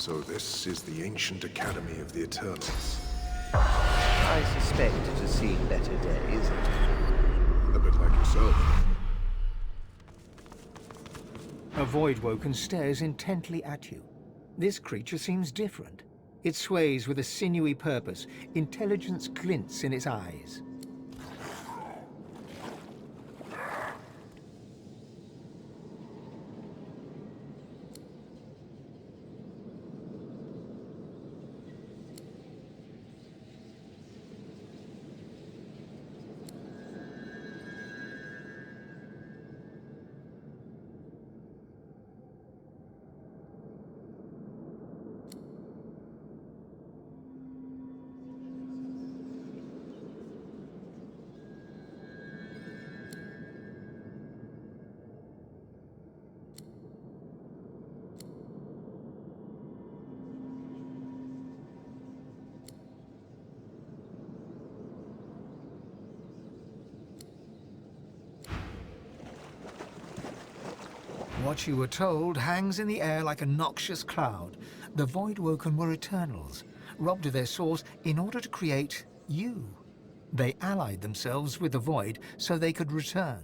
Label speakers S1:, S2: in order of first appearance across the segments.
S1: So this is the ancient academy of the Eternals.
S2: I suspect it has seen better days.
S1: A bit like yourself.
S3: A Voidwoken stares intently at you. This creature seems different. It sways with a sinewy purpose. Intelligence glints in its eyes. What you were told hangs in the air like a noxious cloud. The Voidwoken were Eternals, robbed of their source in order to create you. They allied themselves with the Void so they could return.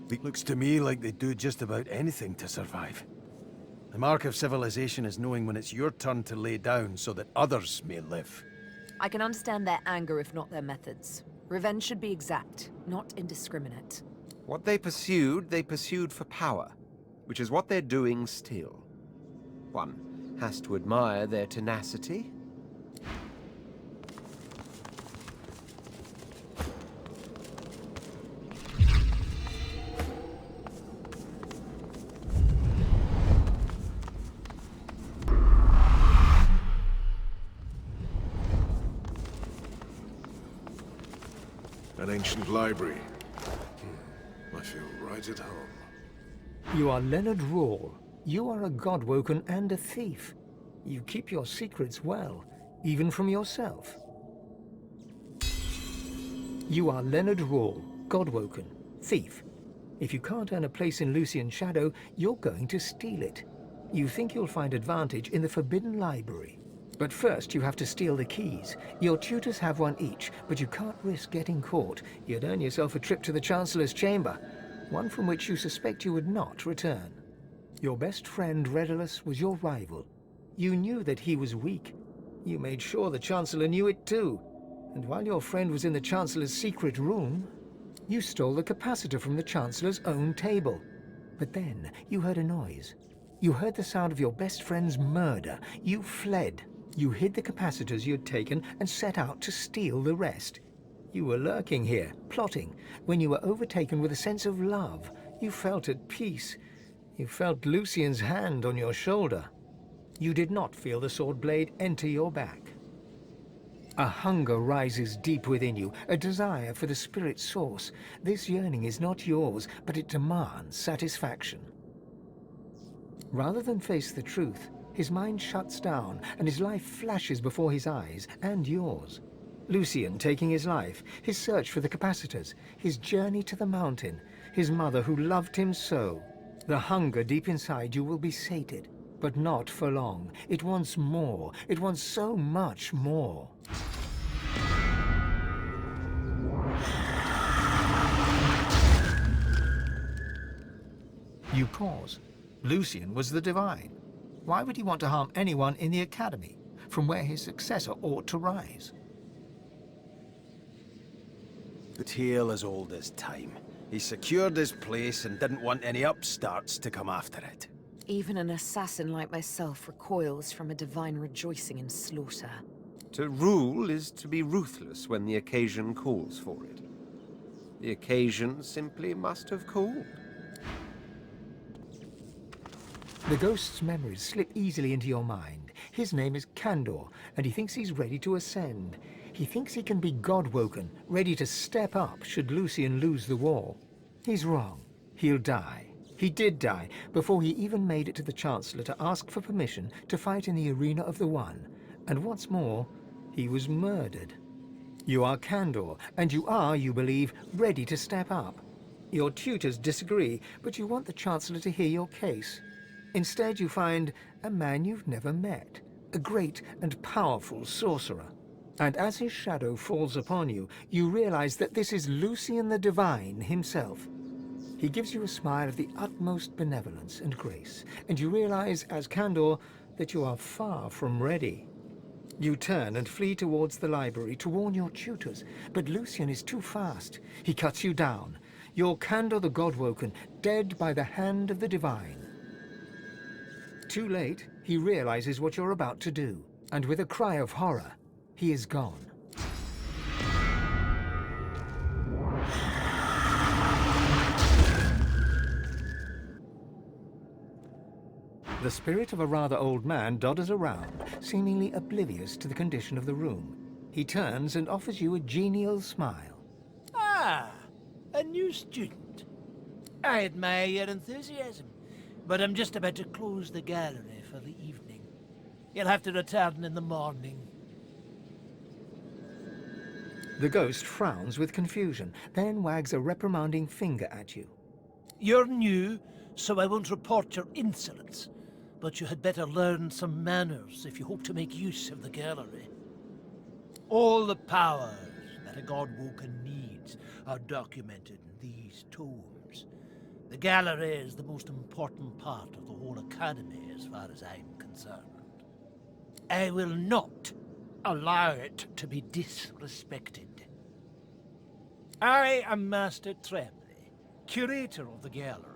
S4: It looks to me like they do just about anything to survive. The mark of civilization is knowing when it's your turn to lay down so that others may live.
S5: I can understand their anger if not their methods. Revenge should be exact, not indiscriminate.
S2: What they pursued for power, which is what they're doing still. One has to admire their tenacity.
S1: An ancient library. I feel right at home.
S3: You are Leonard Rawle. You are a Godwoken and a thief. You keep your secrets well, even from yourself. You are Leonard Rawle, Godwoken, thief. If you can't earn a place in Lucian's shadow, you're going to steal it. You think you'll find advantage in the Forbidden Library. But first you have to steal the keys. Your tutors have one each, but you can't risk getting caught. You'd earn yourself a trip to the Chancellor's chamber, one from which you suspect you would not return. Your best friend, Redulus, was your rival. You knew that he was weak. You made sure the Chancellor knew it too. And while your friend was in the Chancellor's secret room, you stole the capacitor from the Chancellor's own table. But then you heard a noise. You heard the sound of your best friend's murder. You fled. You hid the capacitors you'd taken and set out to steal the rest. You were lurking here, plotting, when you were overtaken with a sense of love. You felt at peace. You felt Lucian's hand on your shoulder. You did not feel the sword blade enter your back. A hunger rises deep within you, a desire for the spirit source. This yearning is not yours, but it demands satisfaction. Rather than face the truth, his mind shuts down, and his life flashes before his eyes, and yours. Lucian taking his life, his search for the capacitors, his journey to the mountain, his mother who loved him so. The hunger deep inside you will be sated, but not for long. It wants more. It wants so much more. You pause. Lucian was the Divine. Why would he want to harm anyone in the Academy, from where his successor ought to rise?
S4: The tale as old as time. He secured his place and didn't want any upstarts to come after it.
S5: Even an assassin like myself recoils from a divine rejoicing in slaughter.
S2: To rule is to be ruthless when the occasion calls for it. The occasion simply must have called.
S3: The ghost's memories slip easily into your mind. His name is Kandor, and he thinks he's ready to ascend. He thinks he can be Godwoken, ready to step up should Lucian lose the war. He's wrong. He'll die. He did die before he even made it to the Chancellor to ask for permission to fight in the Arena of the One. And what's more, he was murdered. You are Kandor, and you are, you believe, ready to step up. Your tutors disagree, but you want the Chancellor to hear your case. Instead, you find a man you've never met, a great and powerful sorcerer. And as his shadow falls upon you, you realize that this is Lucian the Divine himself. He gives you a smile of the utmost benevolence and grace, and you realize, as Candor, that you are far from ready. You turn and flee towards the library to warn your tutors, but Lucian is too fast. He cuts you down. You're Candor the Godwoken, dead by the hand of the Divine. Too late, he realizes what you're about to do, and with a cry of horror, he is gone. The spirit of a rather old man dodders around, seemingly oblivious to the condition of the room. He turns and offers you a genial smile.
S6: Ah, a new student. I admire your enthusiasm, but I'm just about to close the gallery for the evening. You'll have to return in the morning.
S3: The ghost frowns with confusion, then wags a reprimanding finger at you.
S6: You're new, so I won't report your insolence. But you had better learn some manners if you hope to make use of the gallery. All the powers that a Godwoken needs are documented in these tomes. The gallery is the most important part of the whole academy as far as I'm concerned. I will not allow it to be disrespected. I am Master Tremblay, curator of the gallery.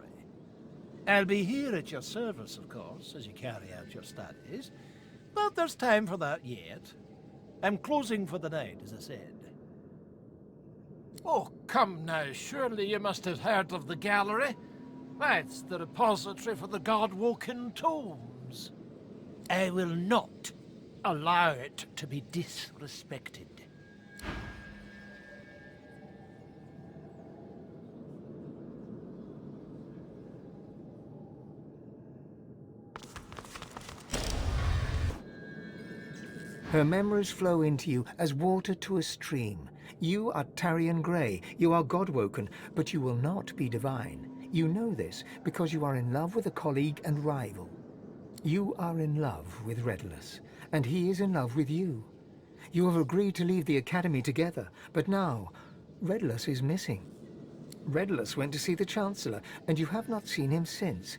S6: I'll be here at your service, of course, as you carry out your studies, but there's time for that yet. I'm closing for the night, as I said. Oh, come now, surely you must have heard of the gallery. That's the repository for the Godwoken tomes. I will not allow it to be disrespected.
S3: Her memories flow into you as water to a stream. You are Tarian Grey, you are Godwoken, but you will not be divine. You know this because you are in love with a colleague and rival. You are in love with Redulus, and he is in love with you. You have agreed to leave the Academy together, but now Redulus is missing. Redulus went to see the Chancellor, and you have not seen him since.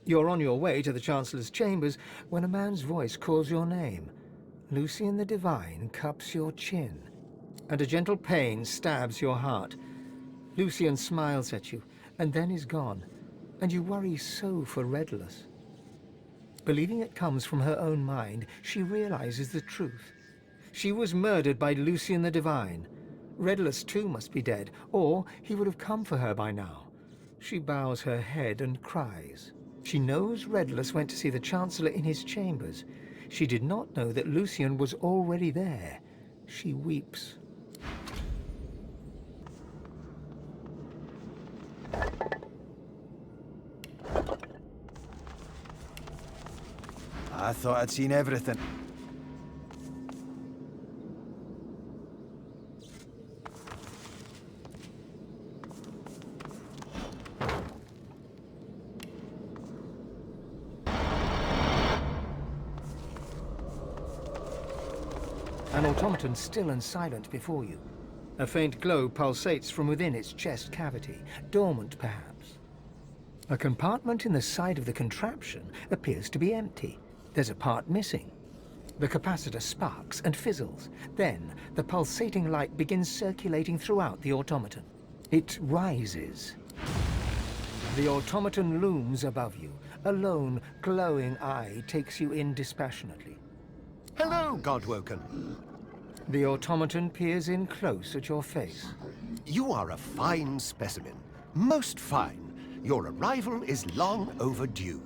S3: You're on your way to the Chancellor's chambers when a man's voice calls your name. Lucian the Divine cups your chin, and a gentle pain stabs your heart. Lucian smiles at you, and then is gone, and you worry so for Redulus. Believing it comes from her own mind, she realizes the truth. She was murdered by Lucian the Divine. Redulus too must be dead, or he would have come for her by now. She bows her head and cries. She knows Redulus went to see the Chancellor in his chambers. She did not know that Lucian was already there. She weeps.
S4: I thought I'd seen everything.
S3: An automaton still and silent before you. A faint glow pulsates from within its chest cavity, dormant perhaps. A compartment in the side of the contraption appears to be empty. There's a part missing. The capacitor sparks and fizzles. Then the pulsating light begins circulating throughout the automaton. It rises. The automaton looms above you. A lone, glowing eye takes you in dispassionately.
S2: Hello, Godwoken.
S3: The automaton peers in close at your face.
S7: You are a fine specimen. Most fine. Your arrival is long overdue.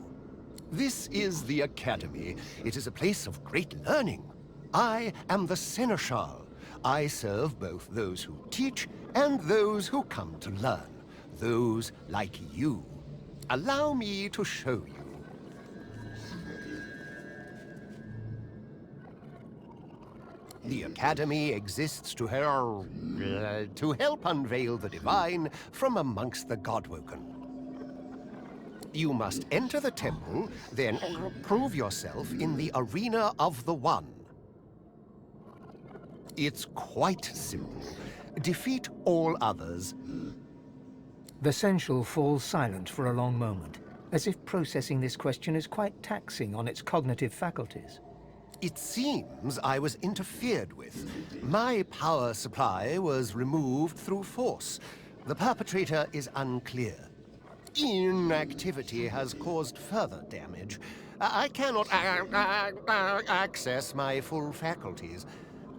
S7: This is the Academy. It is a place of great learning. I am the Seneschal. I serve both those who teach and those who come to learn. Those like you. Allow me to show you. The Academy exists to help unveil the divine from amongst the Godwoken. You must enter the temple, then prove yourself in the Arena of the One. It's quite simple. Defeat all others.
S3: The Sensual falls silent for a long moment, as if processing this question is quite taxing on its cognitive faculties.
S7: It seems I was interfered with. My power supply was removed through force. The perpetrator is unclear. Inactivity has caused further damage. I cannot access my full faculties.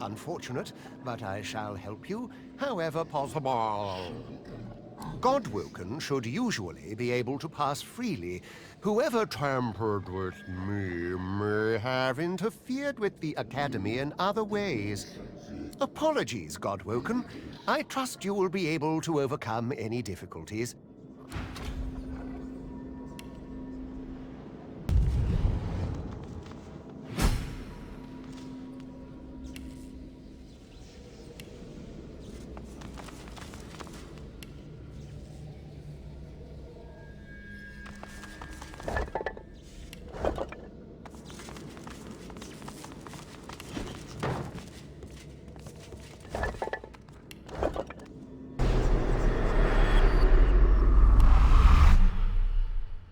S7: Unfortunate, but I shall help you however possible. Godwoken should usually be able to pass freely. Whoever tampered with me may have interfered with the Academy in other ways. Apologies, Godwoken. I trust you will be able to overcome any difficulties.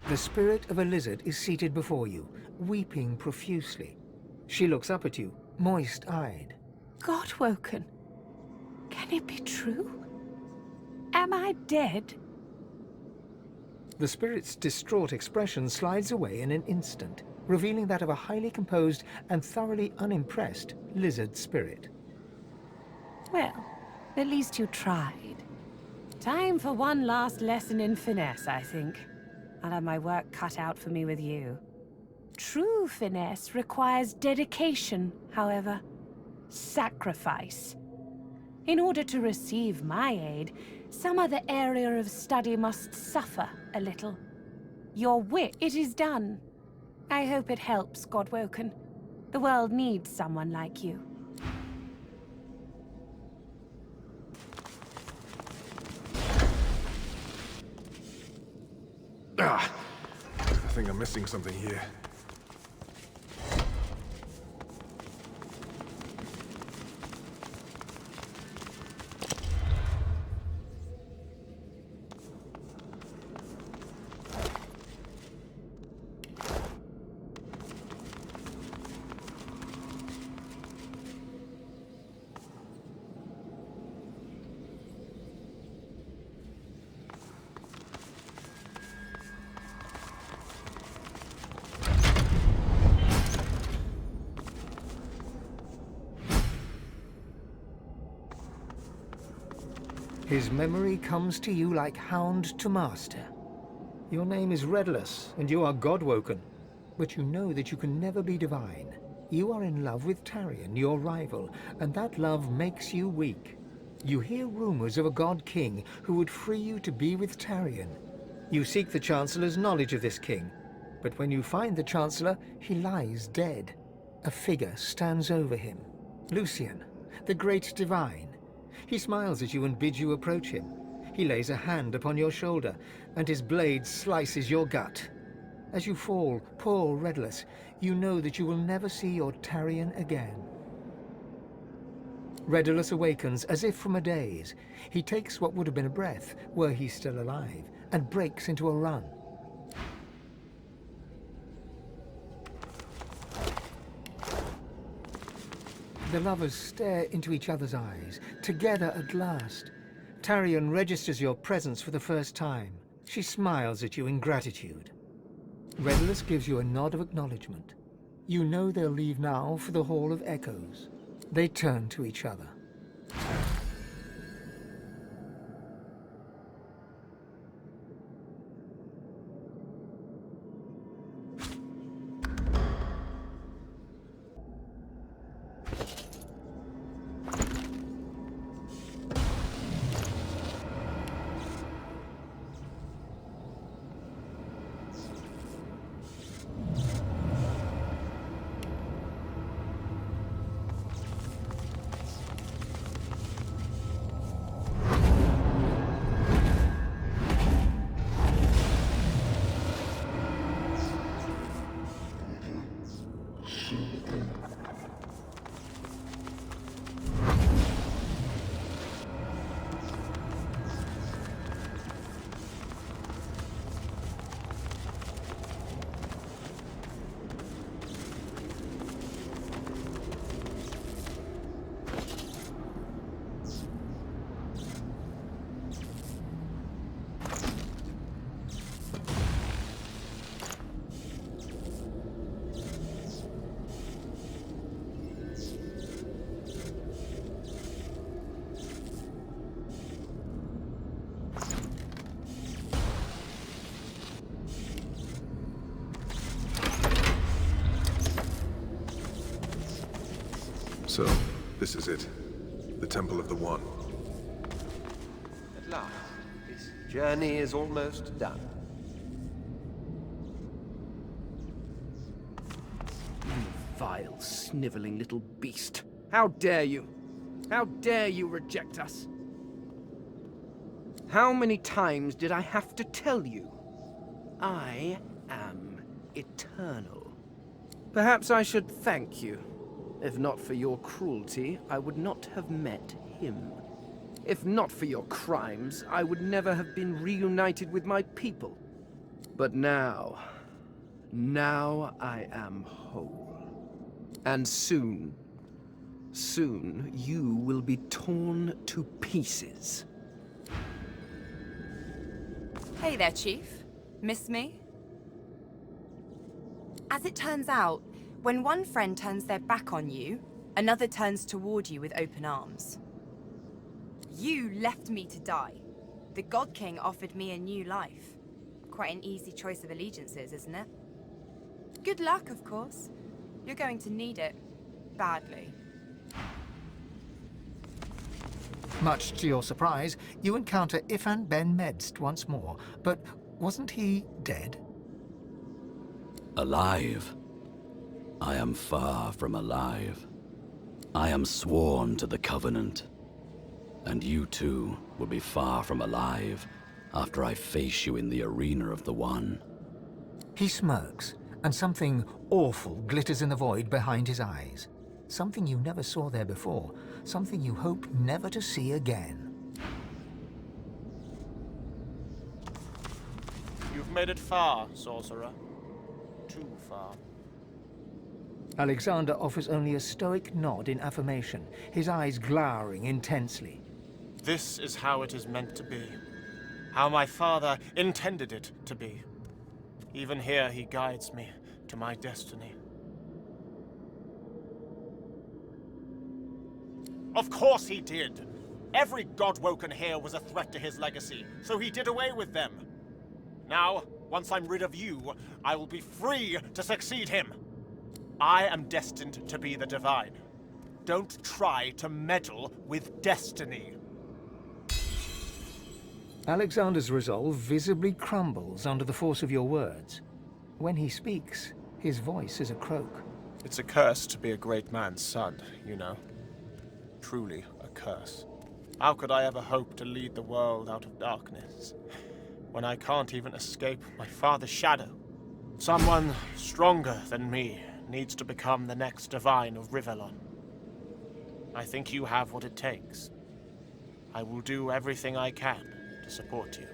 S3: The spirit of a lizard is seated before you, weeping profusely. She looks up at you, moist-eyed.
S8: Godwoken. Can it be true? Am I dead?
S3: The spirit's distraught expression slides away in an instant, revealing that of a highly composed and thoroughly unimpressed lizard spirit.
S8: Well, at least you tried. Time for one last lesson in finesse, I think. I'll have my work cut out for me with you. True finesse requires dedication, however. Sacrifice. In order to receive my aid, some other area of study must suffer a little. Your wit, it is done. I hope it helps, Godwoken. The world needs someone like you.
S1: Ah! I think I'm missing something here.
S3: His memory comes to you like hound to master. Your name is Redless, and you are Godwoken. But you know that you can never be divine. You are in love with Tarion, your rival, and that love makes you weak. You hear rumors of a god king who would free you to be with Tarion. You seek the Chancellor's knowledge of this king, but when you find the Chancellor, he lies dead. A figure stands over him. Lucian, the great divine. He smiles at you and bids you approach him. He lays a hand upon your shoulder, and his blade slices your gut. As you fall, poor Redless, you know that you will never see your Tarion again. Redless awakens as if from a daze. He takes what would have been a breath, were he still alive, and breaks into a run. The lovers stare into each other's eyes, together at last. Tarion registers your presence for the first time. She smiles at you in gratitude. Redless gives you a nod of acknowledgement. You know they'll leave now for the Hall of Echoes. They turn to each other.
S1: So, this is it. The Temple of the One.
S2: At last, this journey is almost done.
S9: Vile, sniveling little beast. How dare you? How dare you reject us? How many times did I have to tell you? I am eternal. Perhaps I should thank you. If not for your cruelty, I would not have met him. If not for your crimes, I would never have been reunited with my people. But now I am whole. And soon you will be torn to pieces.
S10: Hey there, Chief. Miss me? As it turns out, when one friend turns their back on you, another turns toward you with open arms. You left me to die. The God King offered me a new life. Quite an easy choice of allegiances, isn't it? Good luck, of course. You're going to need it. Badly.
S3: Much to your surprise, you encounter Ifan Ben Medst once more, but wasn't he dead?
S11: Alive? I am far from alive. I am sworn to the Covenant. And you too will be far from alive after I face you in the arena of the One.
S3: He smirks, and something awful glitters in the void behind his eyes. Something you never saw there before, something you hope never to see again.
S12: You've made it far, sorcerer. Too far.
S3: Alexander offers only a stoic nod in affirmation, his eyes glowering intensely.
S12: This is how it is meant to be. How my father intended it to be. Even here he guides me to my destiny. Of course he did! Every Godwoken here was a threat to his legacy, so he did away with them. Now, once I'm rid of you, I will be free to succeed him. I am destined to be the Divine. Don't try to meddle with destiny.
S3: Alexander's resolve visibly crumbles under the force of your words. When he speaks, his voice is a croak.
S12: It's a curse to be a great man's son, you know. Truly a curse. How could I ever hope to lead the world out of darkness, when I can't even escape my father's shadow? Someone stronger than me needs to become the next Divine of Rivellon. I think you have what it takes. I will do everything I can to support you.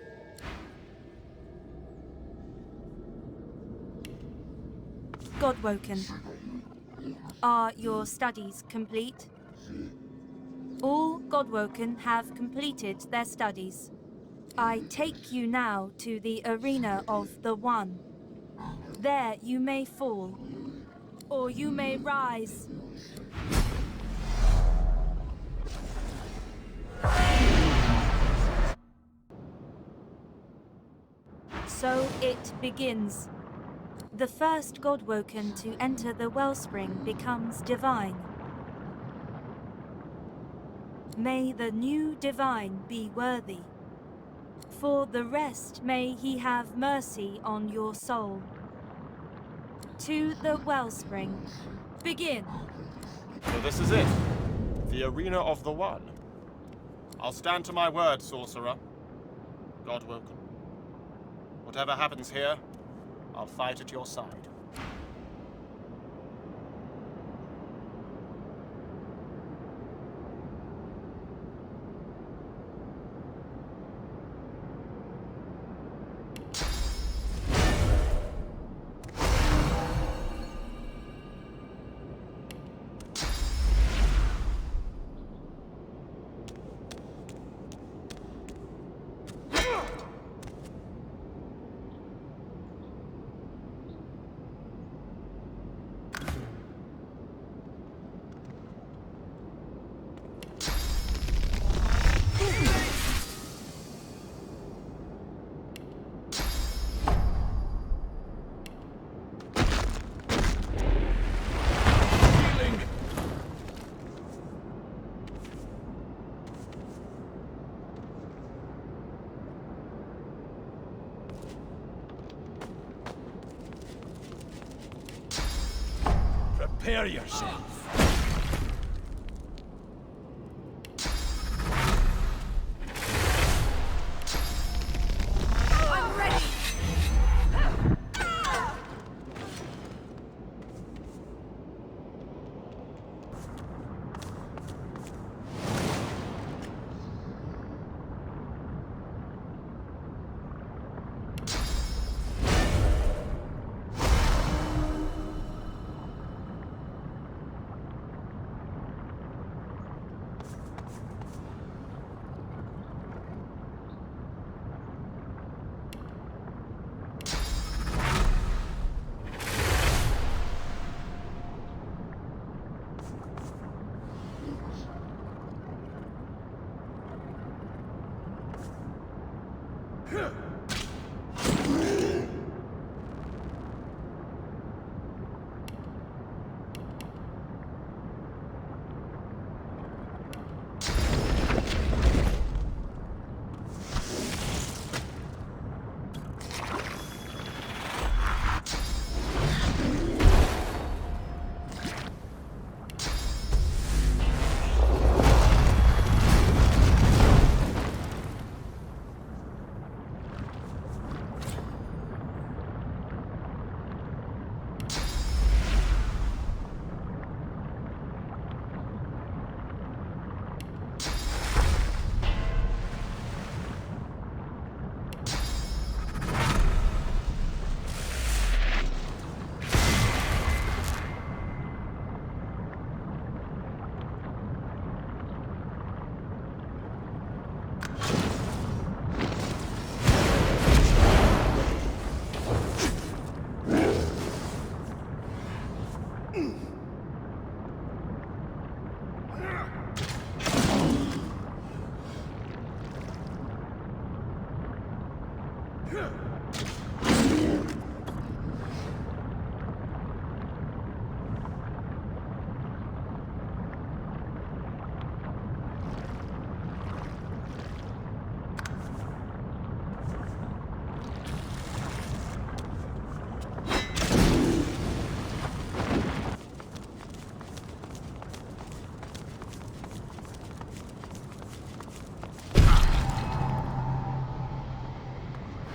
S13: Godwoken, are your studies complete? All Godwoken have completed their studies. I take you now to the arena of the One. There you may fall, or you may rise. So it begins. The first Godwoken to enter the Wellspring becomes Divine. May the new Divine be worthy. For the rest, may he have mercy on your soul. To the Wellspring, begin!
S12: So this is it. The arena of the One. I'll stand to my word, sorcerer. Godwoken. Whatever happens here, I'll fight at your side.
S4: Prepare yourself.
S10: I'm ready!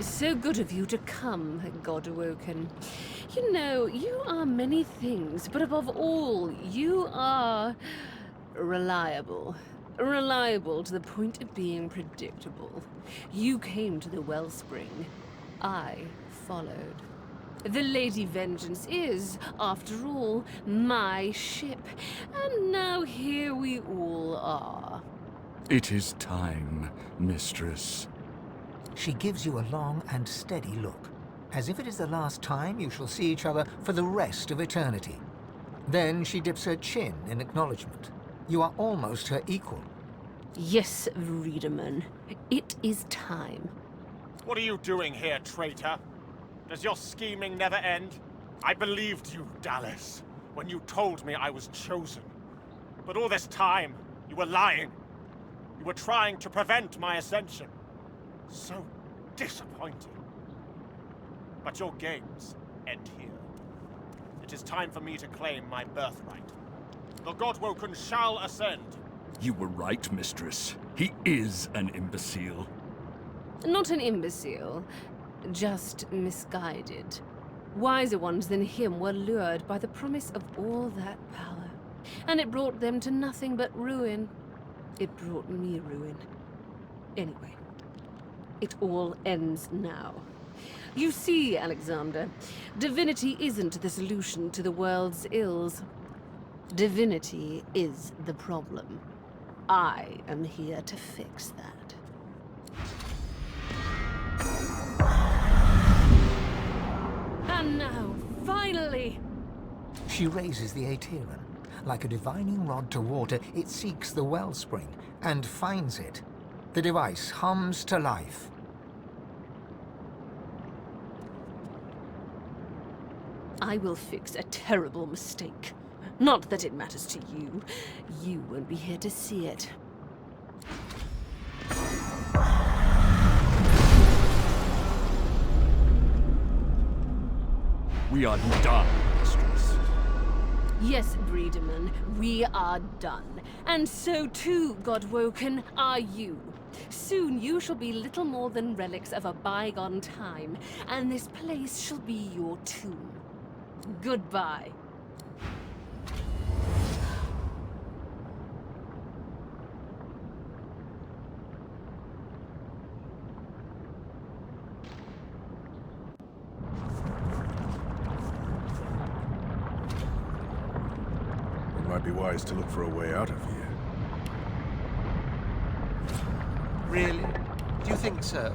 S8: So good of you to come, God Awoken. You know, you are many things, but above all, you are reliable. Reliable to the point of being predictable. You came to the Wellspring. I followed. The Lady Vengeance is, after all, my ship. And now here we all are.
S11: It is time, mistress.
S3: She gives you a long and steady look, as if it is the last time you shall see each other for the rest of eternity. Then she dips her chin in acknowledgement. You are almost her equal.
S8: Yes, Reederman. It is time.
S12: What are you doing here, traitor? Does your scheming never end? I believed you, Dallas, when you told me I was chosen. But all this time, you were lying. You were trying to prevent my ascension. So disappointing. But your games end here. It is time for me to claim my birthright. The Godwoken shall ascend.
S11: You were right, mistress. He is an imbecile.
S8: Not an imbecile, just misguided. Wiser ones than him were lured by the promise of all that power. And it brought them to nothing but ruin. It brought me ruin. Anyway. It all ends now. You see, Alexander, divinity isn't the solution to the world's ills. Divinity is the problem. I am here to fix that. And now, finally!
S3: She raises the Aeteran. Like a divining rod to water, it seeks the Wellspring and finds it. The device hums to life.
S8: I will fix a terrible mistake. Not that it matters to you. You won't be here to see it.
S11: We are done, mistress.
S8: Yes, Breedeman, we are done. And so too, Godwoken, are you. Soon you shall be little more than relics of a bygone time, and this place shall be your tomb. Goodbye.
S1: It might be wise to look for a way out of here.
S2: Really? Do you think so?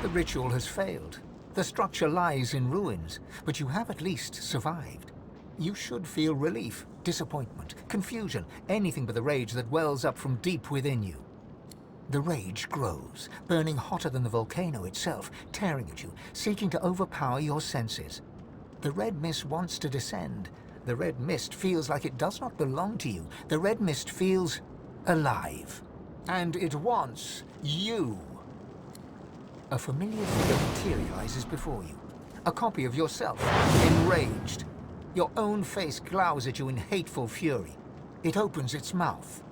S3: The ritual has failed. The structure lies in ruins, but you have at least survived. You should feel relief, disappointment, confusion, anything but the rage that wells up from deep within you. The rage grows, burning hotter than the volcano itself, tearing at you, seeking to overpower your senses. The red mist wants to descend. The red mist feels like it does not belong to you. The red mist feels alive. And it wants you. A familiar figure materializes before you. A copy of yourself, enraged. Your own face glowers at you in hateful fury. It opens its mouth.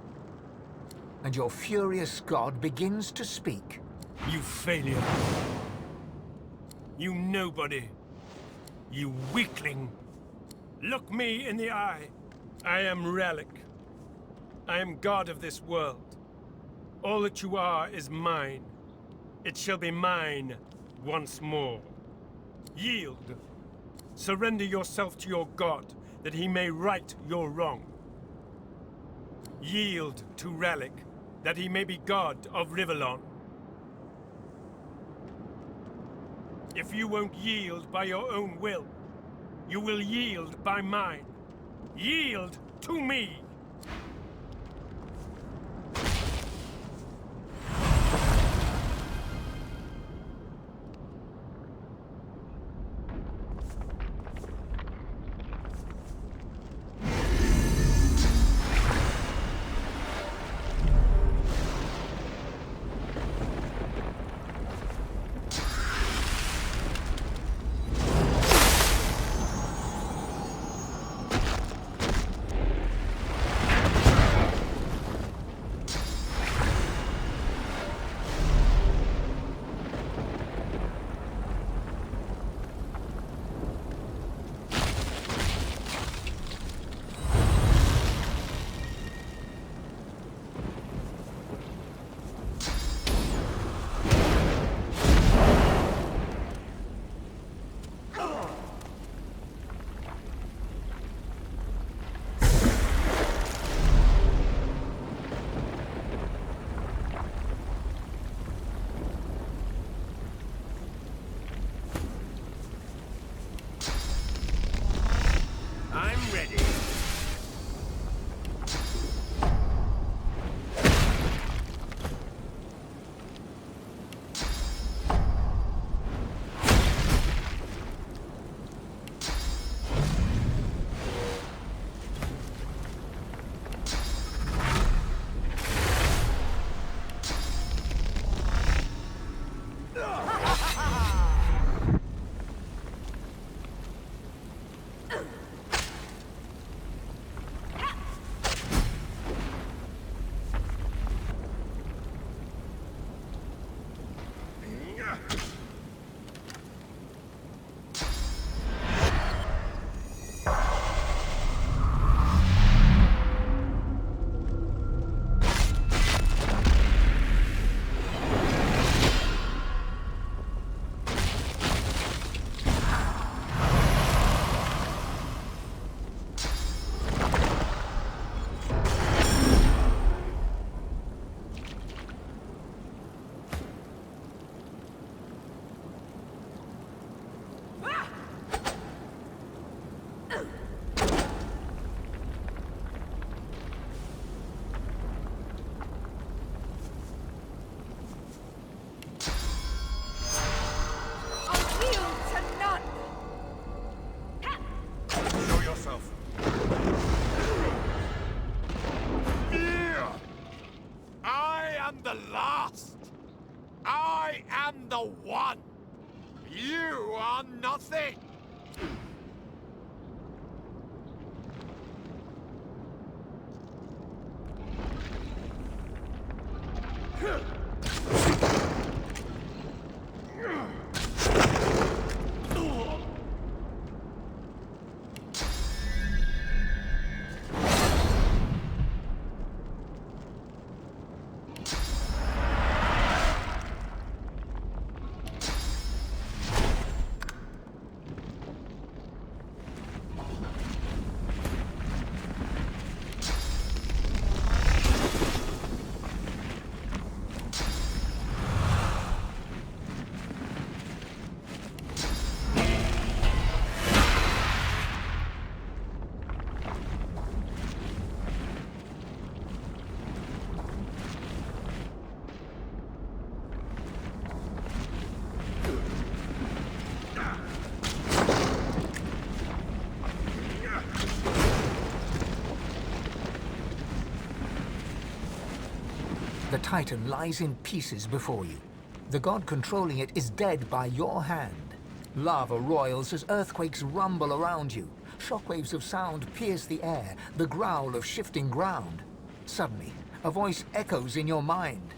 S3: And your furious god begins to speak.
S14: You failure. You nobody. You weakling. Look me in the eye. I am Relic. I am god of this world. All that you are is mine. It shall be mine once more. Yield. Surrender yourself to your god, that he may right your wrong. Yield to Relic, that he may be god of Rivellon. If you won't yield by your own will, you will yield by mine. Yield to me!
S7: done nothing!
S3: The Titan lies in pieces before you. The god controlling it is dead by your hand. Lava roils as earthquakes rumble around you. Shockwaves of sound pierce the air, the growl of shifting ground. Suddenly, a voice echoes in your mind.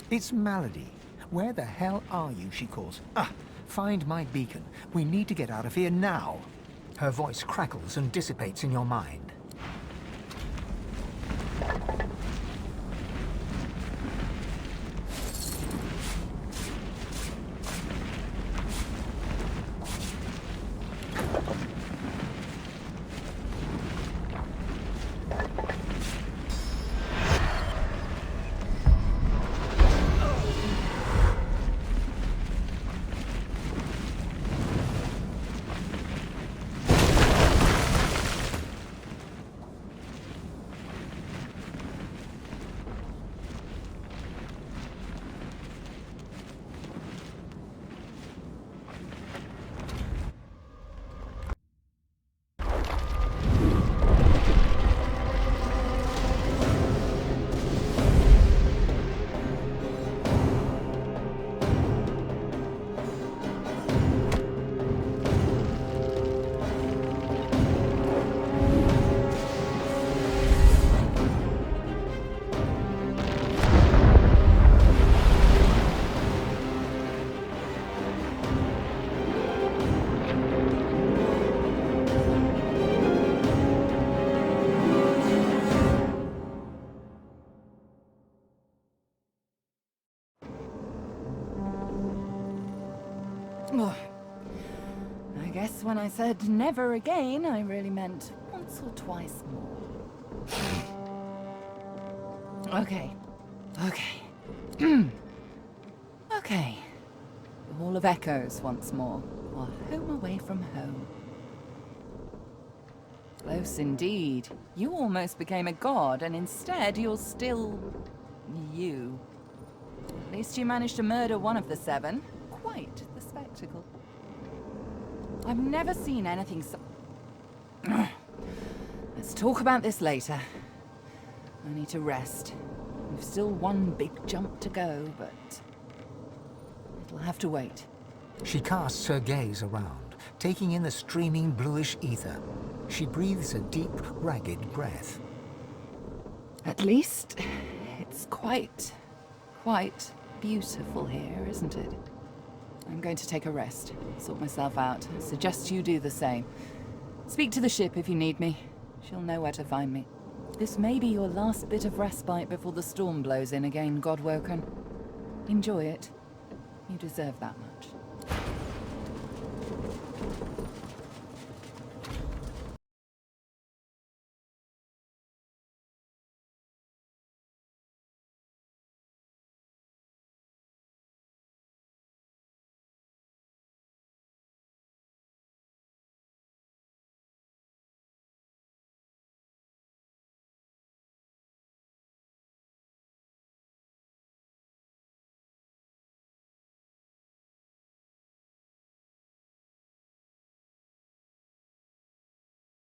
S3: It's Malady. Where the hell are you, she calls. Ah, find my beacon. We need to get out of here now. Her voice crackles and dissipates in your mind.
S5: I guess when I said never again, I really meant once or twice more. Okay. Okay. The Hall of Echoes once more. Or home away from home. Close indeed. You almost became a god, and instead you're still... you. At least you managed to murder one of the 7. Quite the spectacle. I've never seen anything so... Let's talk about this later. I need to rest. We've still one big jump to go, but... it'll have to wait.
S3: She casts her gaze around, taking in the streaming bluish ether. She breathes a deep, ragged breath.
S5: At least, it's quite beautiful here, isn't it? I'm going to take a rest, sort myself out. I suggest you do the same. Speak to the ship if you need me. She'll know where to find me. This may be your last bit of respite before the storm blows in again, Godwoken. Enjoy it. You deserve that much.